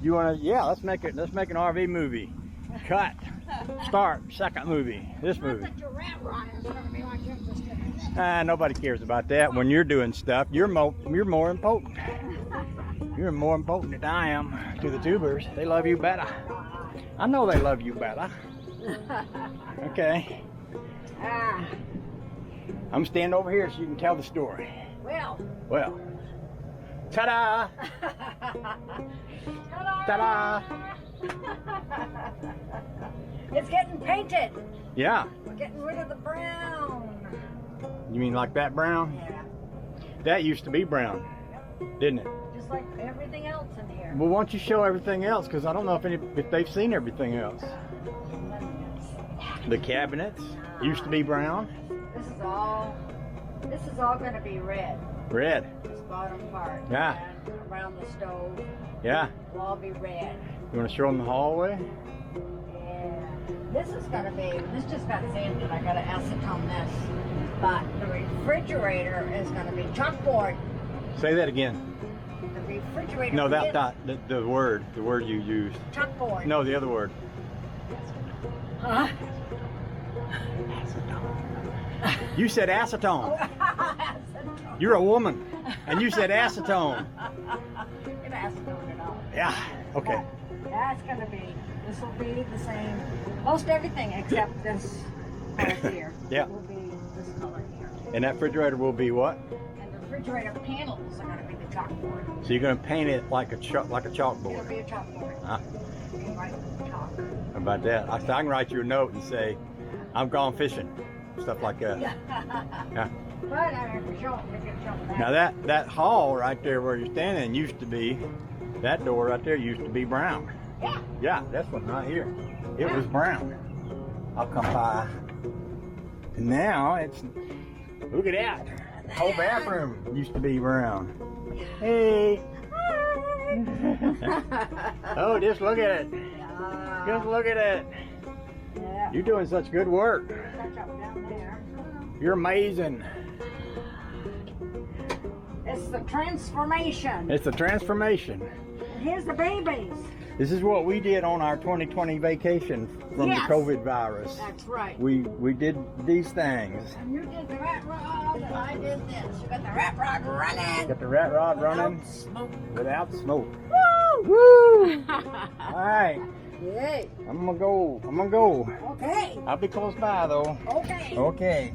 You wanna? Yeah, let's make it. Let's make an RV movie. Cut. Start. Second movie. This movie. Nobody cares about that. When you're doing stuff, you're more important. You're more important than I am to the tubers. They love you better. I know they love you better. Okay. I'm standing over here so you can tell the story. Well. Ta-da! Ta-da! It's getting painted. Yeah. We're getting rid of the brown. You mean like that brown? Yeah. That used to be brown, didn't it? Just like everything else in here. Well, why don't you show everything else? Because I don't know if they've seen everything else. The cabinets used to be brown. This is all going to be red. Red. This bottom part. Yeah. And around the stove. Yeah. Will all be red. You want to show them the hallway? Yeah. This is going to be. This just got sanded. I got to acetone this. But the refrigerator is going to be chalkboard. Say that again. The refrigerator. No, that's not the word. The word you used. Chalkboard. No, the other word. Huh? You said acetone. You're a woman, and you said acetone. Get acetone it all. Yeah. Okay. That's gonna be. This will be the same. Most everything except this color here. Yeah. Will be this color here. And that refrigerator will be what? And the refrigerator panels are gonna be the chalkboard. So you're gonna paint it like a It'll chalkboard. be a chalkboard. Huh? You can write chalk. How about that? I can write you a note and say, "I'm gone fishing," stuff like that. Yeah. Yeah. But I have to show them. Now that hall right there where you're standing used to be, that door right there used to be brown. Yeah. Yeah, that's one right here. It was brown. I'll come by. And now it's, look at that. The whole bathroom used to be brown. Hey. Oh, just look at it. Just look at it. Yeah. You're doing such good work. Touch up down there. You're amazing. It's the transformation. It's a transformation. Here's the babies. This is what we did on our 2020 vacation from Yes. the COVID virus. That's right. We did these things. And you did the rat rod, and I did this. You got the rat rod running. Got the rat rod running Without smoke. without smoke. Woo! Woo! All right, Yay. I'm gonna go. Okay. I'll be close by though. Okay. Okay.